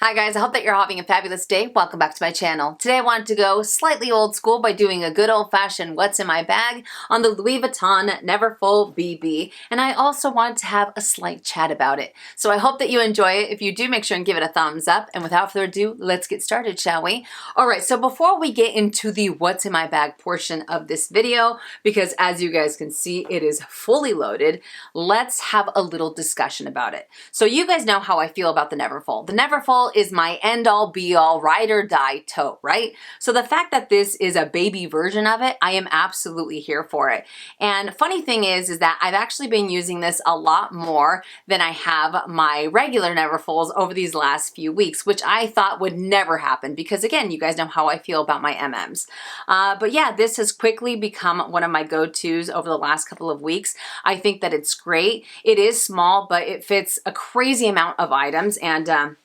Hi guys, I hope that you're having a fabulous day. Welcome back to my channel. Today I wanted to go slightly old school by doing a good old-fashioned what's in my bag on the Louis Vuitton Neverfull BB, and I also wanted to have a slight chat about it. So I hope that you enjoy it. If you do, make sure and give it a thumbs up, and without further ado, let's get started, shall we? Alright, so before we get into the what's in my bag portion of this video, because as you guys can see, it is fully loaded, let's have a little discussion about it. So you guys know how I feel about the Neverfull. The Neverfull is my end-all be-all ride or die tote, right? So the fact that this is a baby version of it, I am absolutely here for it. And funny thing is that I've actually been using this a lot more than I have my regular Neverfulls over these last few weeks, which I thought would never happen because again, you guys know how I feel about my MMs. But yeah, this has quickly become one of my go-tos over the last couple of weeks. I think that it's great. It is small, but it fits a crazy amount of items, and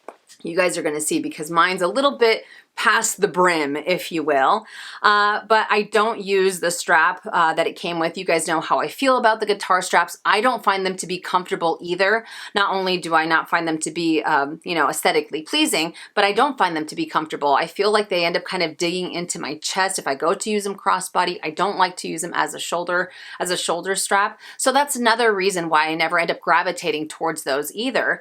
you guys are going to see because mine's a little bit past the brim, if you will. But I don't use the strap that it came with. You guys know how I feel about the guitar straps. I don't find them to be comfortable either. Not only do I not find them to be, aesthetically pleasing, but I don't find them to be comfortable. I feel like they end up kind of digging into my chest. If I go to use them crossbody, I don't like to use them as a shoulder strap. So that's another reason why I never end up gravitating towards those either.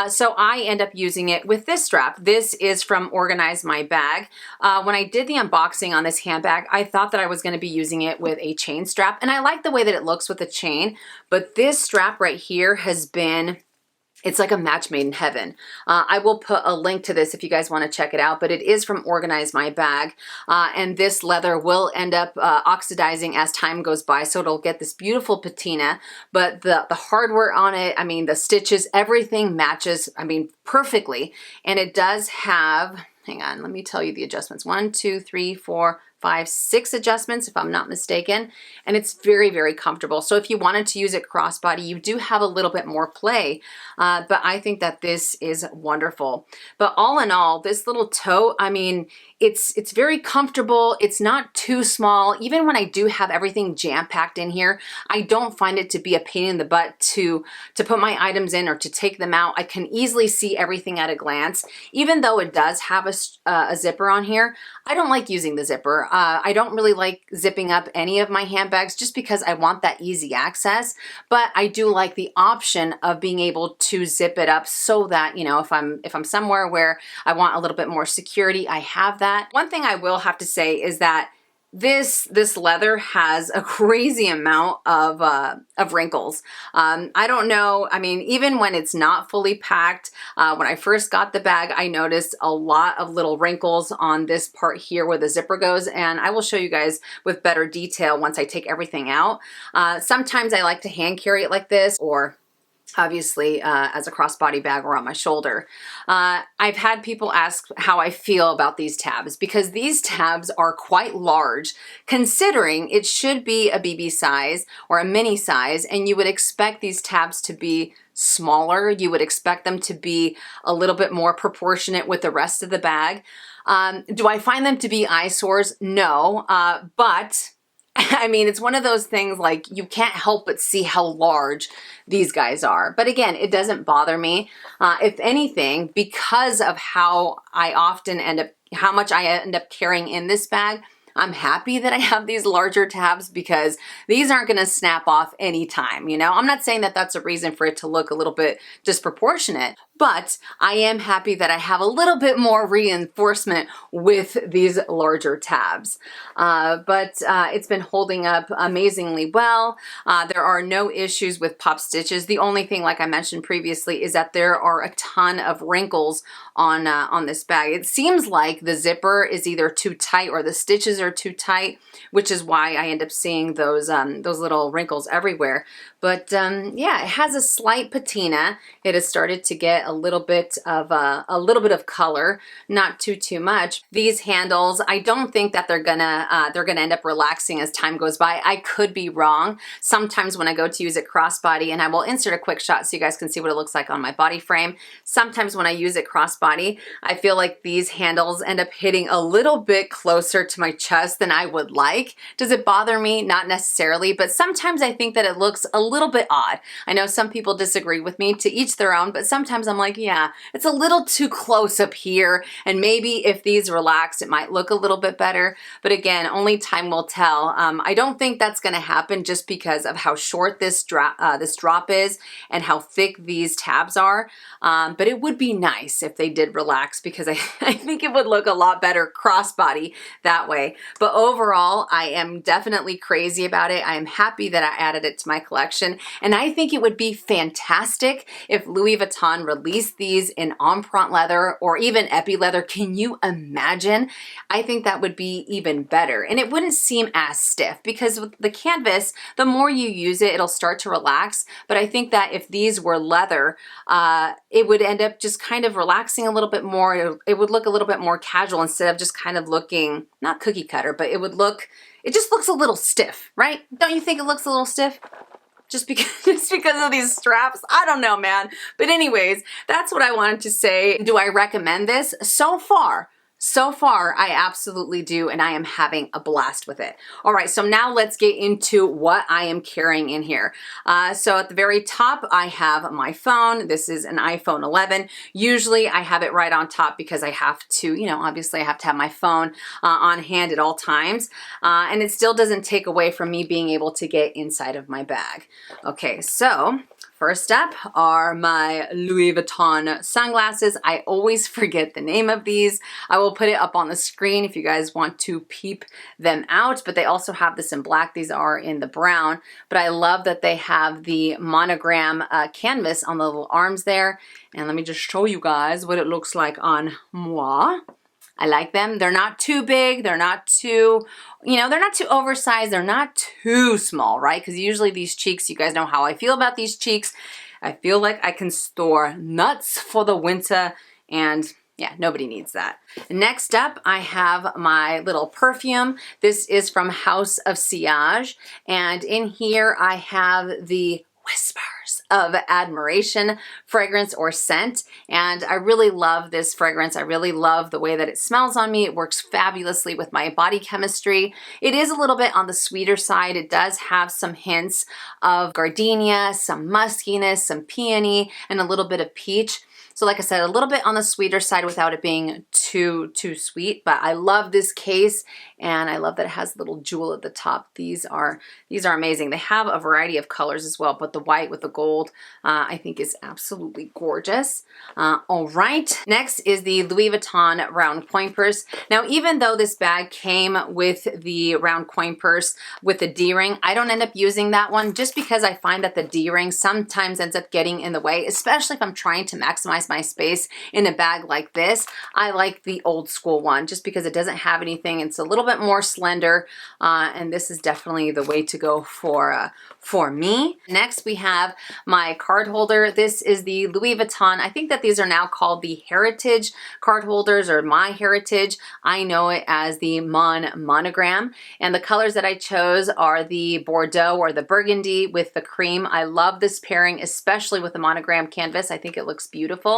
So I end up using it with this strap. This is from Organize My Bag. When I did the unboxing on this handbag, I thought that I was going to be using it with a chain strap, and I like the way that it looks with a chain, but this strap right here has been, it's like a match made in heaven. I will put a link to this if you guys want to check it out, but it is from Organize My Bag, and this leather will end up oxidizing as time goes by, so it'll get this beautiful patina, but the hardware on it, I mean, the stitches, everything matches, I mean, perfectly, and it does have, hang on, let me tell you the adjustments. 1, 2, 3, 4, 5, 6 adjustments, if I'm not mistaken, and it's very, very comfortable. So if you wanted to use it crossbody, you do have a little bit more play, but I think that this is wonderful. But all in all, this little tote, I mean, it's very comfortable. It's not too small. Even when I do have everything jam-packed in here, I don't find it to be a pain in the butt to put my items in or to take them out. I can easily see everything at a glance. Even though it does have a zipper on here, I don't like using the zipper. I don't really like zipping up any of my handbags just because I want that easy access, but I do like the option of being able to zip it up so that, you know, if I'm somewhere where I want a little bit more security, I have that. One thing I will have to say is that this leather has a crazy amount of wrinkles. I don't know, I mean, even when it's not fully packed, when I first got the bag, I noticed a lot of little wrinkles on this part here where the zipper goes, and I will show you guys with better detail once I take everything out. Sometimes I like to hand carry it like this, or obviously as a crossbody bag or on my shoulder. I've had people ask how I feel about these tabs because these tabs are quite large considering it should be a BB size or a mini size, and you would expect these tabs to be smaller. You would expect them to be a little bit more proportionate with the rest of the bag. Do I find them to be eyesores? No, but I mean, it's one of those things like you can't help but see how large these guys are. But again, it doesn't bother me. If anything, because of how much I end up carrying in this bag, I'm happy that I have these larger tabs because these aren't going to snap off anytime, you know? I'm not saying that that's a reason for it to look a little bit disproportionate, but I am happy that I have a little bit more reinforcement with these larger tabs. But it's been holding up amazingly well. There are no issues with pop stitches. The only thing, like I mentioned previously, is that there are a ton of wrinkles on this bag. It seems like the zipper is either too tight or the stitches are too tight, which is why I end up seeing those little wrinkles everywhere. But yeah, it has a slight patina. It has started to get a little bit of color, not too much. These handles, I don't think that they're gonna end up relaxing as time goes by. I could be wrong. Sometimes when I go to use it crossbody, and I will insert a quick shot so you guys can see what it looks like on my body frame. Sometimes when I use it crossbody, I feel like these handles end up hitting a little bit closer to my chest than I would like. Does it bother me? Not necessarily, but sometimes I think that it looks a little bit odd. I know some people disagree with me, to each their own, but sometimes I'm like, yeah, it's a little too close up here, and maybe if these relax, it might look a little bit better, but again, only time will tell. I don't think that's gonna happen just because of how short this drop is and how thick these tabs are, but it would be nice if they did relax, because I think it would look a lot better crossbody that way. But overall, I am definitely crazy about it. I am happy that I added it to my collection, and I think it would be fantastic if Louis Vuitton released these in empreinte leather or even epi leather. Can you imagine? I think that would be even better, and it wouldn't seem as stiff, because with the canvas, the more you use it, it'll start to relax. But I think that if these were leather, it would end up just kind of relaxing a little bit more. It would look a little bit more casual instead of just kind of looking, not cookie cutter, but it just looks a little stiff, right? Don't you think it looks a little stiff? Just because of these straps? I don't know, man. But anyways, that's what I wanted to say. Do I recommend this? So far, I absolutely do, and I am having a blast with it. All right, so now let's get into what I am carrying in here. So at the very top, I have my phone. This is an iPhone 11. Usually I have it right on top because I have to, obviously I have to have my phone on hand at all times. And it still doesn't take away from me being able to get inside of my bag. Okay, so first up are my Louis Vuitton sunglasses. I always forget the name of these. I will put it up on the screen if you guys want to peep them out, but they also have this in black. These are in the brown, but I love that they have the monogram canvas on the little arms there. And let me just show you guys what it looks like on moi. I like them. They're not too big. They're not too, they're not too oversized. They're not too small, right? Because usually these cheeks, you guys know how I feel about these cheeks. I feel like I can store nuts for the winter, and yeah, nobody needs that. Next up, I have my little perfume. This is from House of Sillage, and in here I have the Whispers of Admiration fragrance or scent, and I really love this fragrance. I really love the way that it smells on me. It works fabulously with my body chemistry. It is a little bit on the sweeter side. It does have some hints of gardenia, some muskiness, some peony, and a little bit of peach. So like I said, a little bit on the sweeter side without it being too sweet, but I love this case, and I love that it has a little jewel at the top. These are amazing. They have a variety of colors as well, but the white with the gold I think is absolutely gorgeous. All right, next is the Louis Vuitton round coin purse. Now, even though this bag came with the round coin purse with the D-ring, I don't end up using that one just because I find that the D-ring sometimes ends up getting in the way, especially if I'm trying to maximize my space in a bag like this. I like the old school one just because it doesn't have anything. It's a little bit more slender, and this is definitely the way to go for me. Next, we have my card holder. This is the Louis Vuitton. I think that these are now called the Heritage card holders, or My Heritage. I know it as the monogram, and the colors that I chose are the Bordeaux or the Burgundy with the cream. I love this pairing, especially with the monogram canvas. I think it looks beautiful.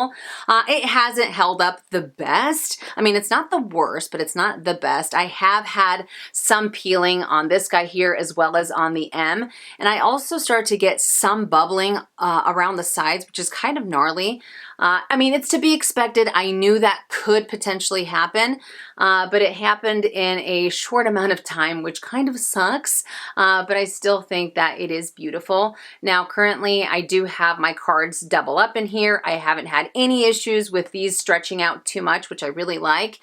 It hasn't held up the best. I mean, it's not the worst, but it's not the best. I have had some peeling on this guy here as well as on the M, and I also start to get some bubbling around the sides, which is kind of gnarly. I mean, it's to be expected. I knew that could potentially happen, but it happened in a short amount of time, which kind of sucks, but I still think that it is beautiful. Now, currently, I do have my cards double up in here. I haven't had any issues with these stretching out too much, which I really like.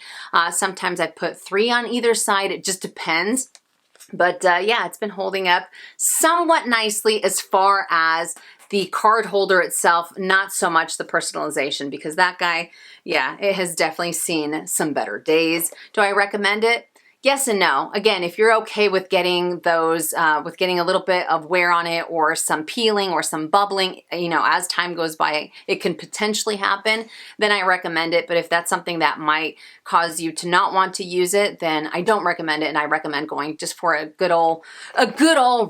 Sometimes I put 3 on either side. It just depends. But yeah, it's been holding up somewhat nicely as far as the card holder itself, not so much the personalization, because that guy, yeah, it has definitely seen some better days. Do I recommend it? Yes and no. Again, if you're okay with getting those, with getting a little bit of wear on it or some peeling or some bubbling, as time goes by, it can potentially happen, then I recommend it. But if that's something that might cause you to not want to use it, then I don't recommend it, and I recommend going just for a good old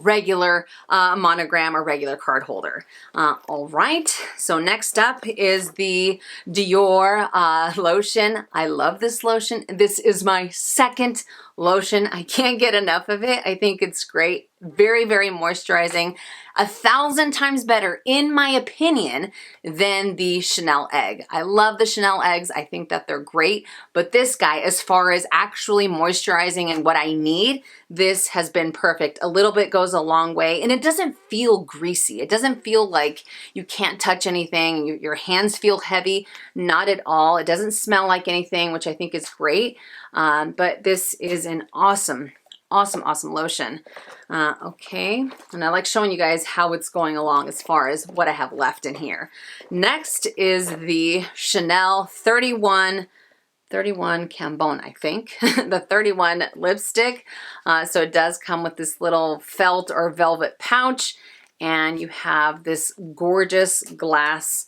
regular monogram or regular card holder. All right, so next up is the Dior lotion. I love this lotion. This is my second lotion. I can't get enough of it. I think it's great. very, very moisturizing, 1,000 times better, in my opinion, than the Chanel egg. I love the Chanel eggs. I think that they're great, but this guy, as far as actually moisturizing and what I need, this has been perfect. A little bit goes a long way, and it doesn't feel greasy. It doesn't feel like you can't touch anything. Your hands feel heavy. Not at all. It doesn't smell like anything, which I think is great. But this is an awesome lotion. Okay, and I like showing you guys how it's going along as far as what I have left in here. Next is the Chanel 31 Cambon, I think, the 31 lipstick. So it does come with this little felt or velvet pouch, and you have this gorgeous glass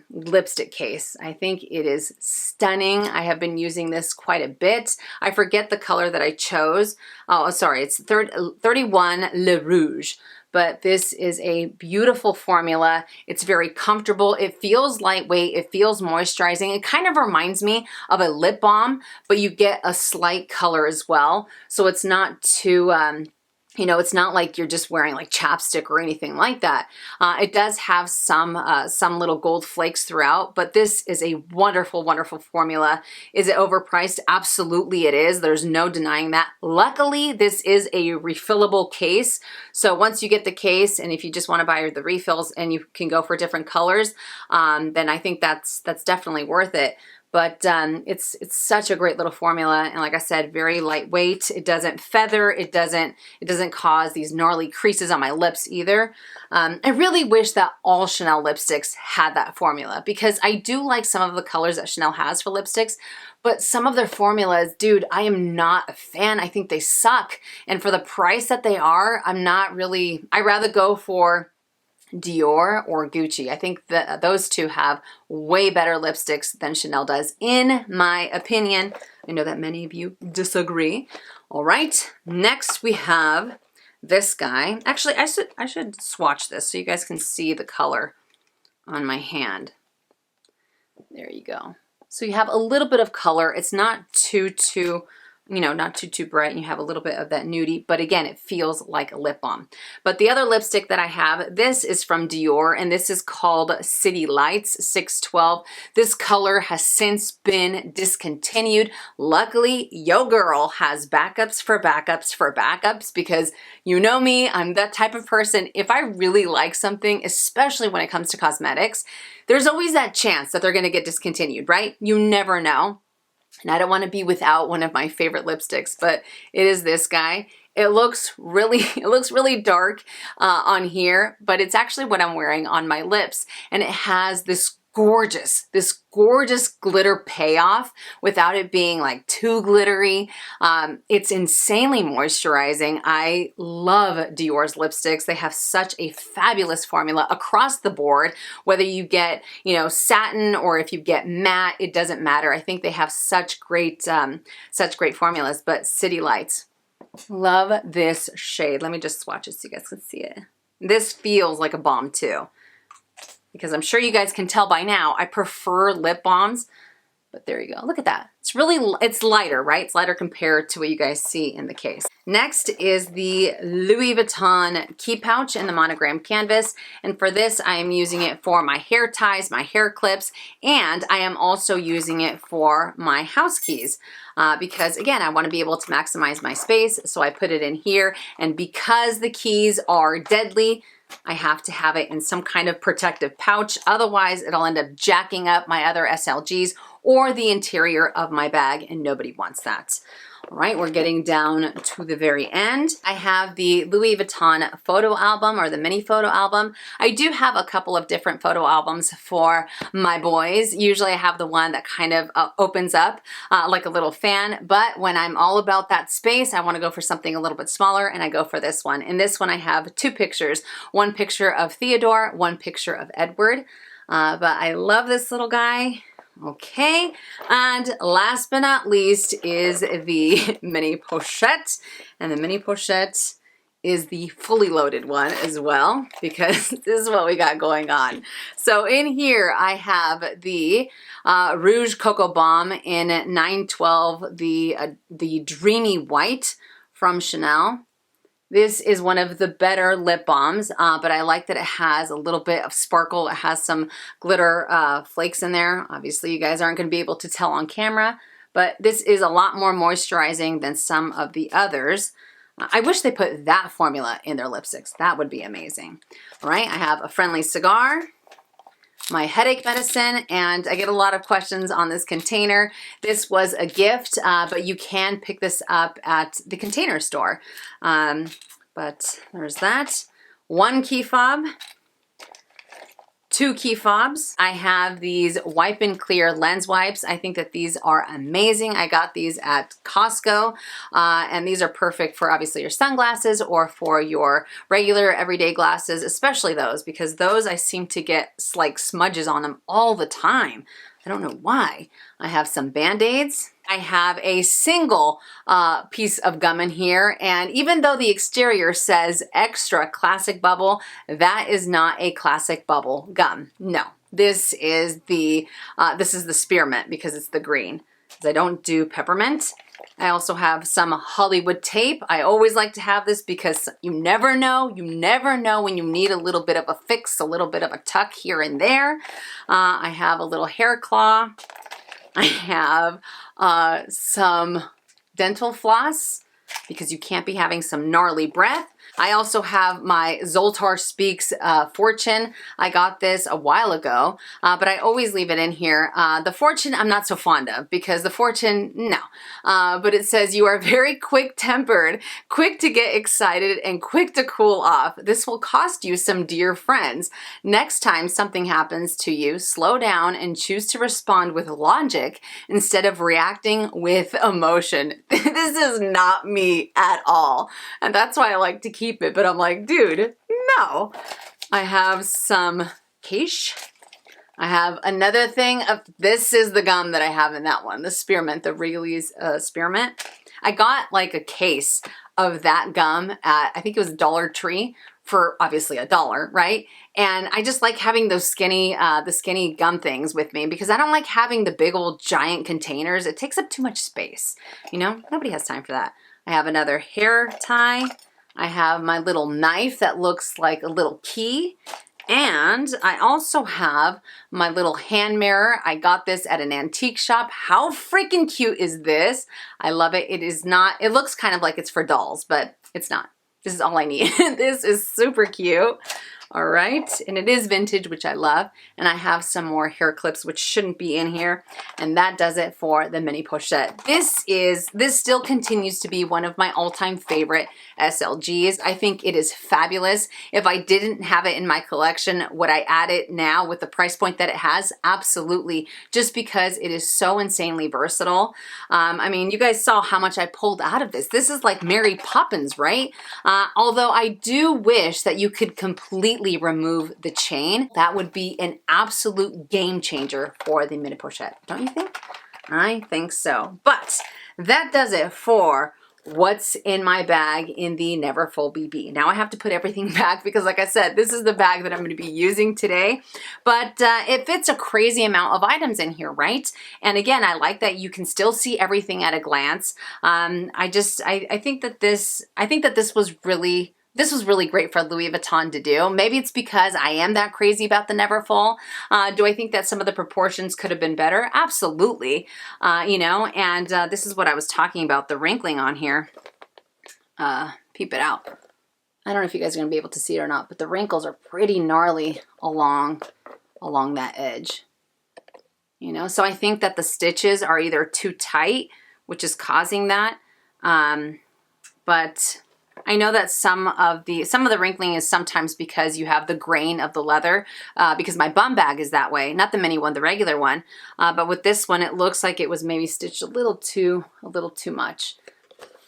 lipstick case. I think it is stunning. I have been using this quite a bit. I forget the color that I chose. Oh, sorry, it's 31 Le Rouge. But this is a beautiful formula. It's very comfortable. It feels lightweight. It feels moisturizing. It kind of reminds me of a lip balm, but you get a slight color as well. So it's not too, you know, it's not like you're just wearing like chapstick or anything like that. It does have some little gold flakes throughout, but this is a wonderful, wonderful formula. Is it overpriced? Absolutely it is. There's no denying that. Luckily, this is a refillable case. So once you get the case, and if you just want to buy the refills and you can go for different colors, then I think that's definitely worth it. But it's such a great little formula, and like I said, very lightweight. It doesn't feather. It doesn't cause these gnarly creases on my lips either. I really wish that all Chanel lipsticks had that formula, because I do like some of the colors that Chanel has for lipsticks, but some of their formulas, dude, I am not a fan. I think they suck, and for the price that they are, I'm not really. I'd rather go for Dior or Gucci. I think that those two have way better lipsticks than Chanel does, in my opinion. I know that many of you disagree. All right, next we have this guy. Actually, I should swatch this so you guys can see the color on my hand. There you go. So you have a little bit of color. It's not too you know, not too bright, and you have a little bit of that nudie, but again, it feels like a lip balm. But the other lipstick that I have, this is from Dior, and this is called City Lights 612. This color has since been discontinued. Luckily, yo girl has backups for backups for backups, because you know me, I'm that type of person. If I really like something, especially when it comes to cosmetics, there's always that chance that they're gonna get discontinued, right? You never know. And I don't want to be without one of my favorite lipsticks, but it is this guy. It looks really dark on here, but it's actually what I'm wearing on my lips. And it has this gorgeous glitter payoff without it being like too glittery. It's insanely moisturizing. I love Dior's lipsticks. They have such a fabulous formula across the board, whether you get, you know, satin or if you get matte, it doesn't matter. I think they have such great formulas. But City Lights, love this shade. Let me just swatch it so you guys can see it. This feels like a balm too, because I'm sure you guys can tell by now, I prefer lip balms, but there you go. Look at that. It's lighter, right? It's lighter compared to what you guys see in the case. Next is the Louis Vuitton key pouch in the monogram canvas. And for this, I am using it for my hair ties, my hair clips, and I am also using it for my house keys. Because again, I want to be able to maximize my space, so I put it in here. And because the keys are deadly, I have to have it in some kind of protective pouch. Otherwise, it'll end up jacking up my other SLGs or the interior of my bag, and nobody wants that. All right, we're getting down to the very end. I have the Louis Vuitton photo album, or the mini photo album. I do have a couple of different photo albums for my boys. Usually I have the one that kind of opens up like a little fan, but when I'm all about that space, I want to go for something a little bit smaller, and I go for this one. In this one, I have two pictures. One picture of Theodore, one picture of Edward. But I love this little guy. Okay, and last but not least is the mini pochette, and the mini pochette is the fully loaded one as well, because this is what we got going on. So in here I have the Rouge Coco Balm in 912, the Dreamy White from Chanel. This is one of the better lip balms, but I like that it has a little bit of sparkle. It has some glitter flakes in there. Obviously, you guys aren't going to be able to tell on camera, but this is a lot more moisturizing than some of the others. I wish they put that formula in their lipsticks. That would be amazing. All right, I have a friendly cigar, my headache medicine, and I get a lot of questions on this container. This was a gift, but you can pick this up at the Container Store. But there's that. 1 key fob, 2 key fobs. I have these Wipe and Clear lens wipes. I think that these are amazing. I got these at Costco, and these are perfect for obviously your sunglasses or for your regular everyday glasses, especially those, because those I seem to get like smudges on them all the time. I don't know why. I have some Band-Aids. I have a single piece of gum in here, and even though the exterior says extra classic bubble, that is not a classic bubble gum. No, this is the spearmint because it's the green. Because I don't do peppermint. I also have some Hollywood tape. I always like to have this because you never know when you need a little bit of a fix, a little bit of a tuck here and there. I have a little hair claw. I have some dental floss because you can't be having some gnarly breath. I also have my Zoltar Speaks Fortune. I got this a while ago, but I always leave it in here. The Fortune I'm not so fond of because the Fortune, no. But it says you are very quick-tempered, quick to get excited, and quick to cool off. This will cost you some dear friends. Next time something happens to you, slow down and choose to respond with logic instead of reacting with emotion. This is not me at all. And that's why I like to keep it, but I'm like, dude, no. I have some quiche. I have another thing of, this is the gum that I have in that one, the spearmint, the Wrigley's spearmint. I got like a case of that gum at, I think it was Dollar Tree for obviously $1, right? And I just like having those skinny, the skinny gum things with me because I don't like having the big old giant containers. It takes up too much space, you know? Nobody has time for that. I have another hair tie. I have my little knife that looks like a little key. And I also have my little hand mirror. I got this at an antique shop. How freaking cute is this? I love it. It is not, it looks kind of like it's for dolls, but it's not. This is all I need. This is super cute. All right, and it is vintage, which I love. And I have some more hair clips, which shouldn't be in here. And that does it for the mini pochette. This still continues to be one of my all-time favorite SLGs. I think it is fabulous. If I didn't have it in my collection, would I add it now with the price point that it has? Absolutely, just because it is so insanely versatile. I mean, you guys saw how much I pulled out of this. This is like Mary Poppins, right? Although I do wish that you could completely remove the chain. That would be an absolute game changer for the mini pochette, don't you think? I think so. But that does it for what's in my bag in the Neverfull BB. Now I have to put everything back because like I said, this is the bag that I'm going to be using today, but it fits a crazy amount of items in here, right? And again, I like that you can still see everything at a glance. I think that this was really great for Louis Vuitton to do. Maybe it's because I am that crazy about the Neverfull. Do I think that some of the proportions could have been better? Absolutely. You know, and this is what I was talking about, the wrinkling on here. Peep it out. I don't know if you guys are going to be able to see it or not, but the wrinkles are pretty gnarly along that edge. You know, so I think that the stitches are either too tight, which is causing that. But I know that some of the wrinkling is sometimes because you have the grain of the leather, because my bum bag is that way, not the mini one, the regular one. But with this one, it looks like it was maybe stitched a little too much.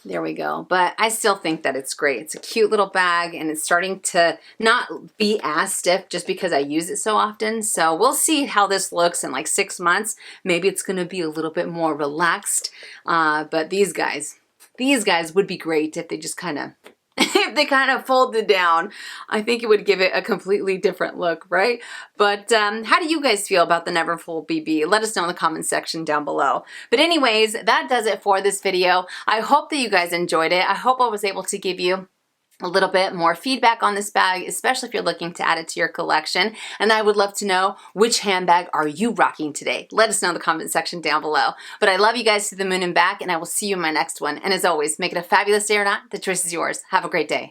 There we go. But I still think that it's great. It's a cute little bag, and it's starting to not be as stiff just because I use it so often. So we'll see how this looks in like 6 months. Maybe it's going to be a little bit more relaxed. But these guys would be great if they just kind of folded down. I think it would give it a completely different look, right? But how do you guys feel about the Neverfull BB? Let us know in the comment section down below. But anyways, that does it for this video. I hope that you guys enjoyed it. I hope I was able to give you a little bit more feedback on this bag, especially if you're looking to add it to your collection. And I would love to know, which handbag are you rocking today? Let us know in the comment section down below. But I love you guys to the moon and back, and I will see you in my next one. And as always, make it a fabulous day or not, the choice is yours. Have a great day.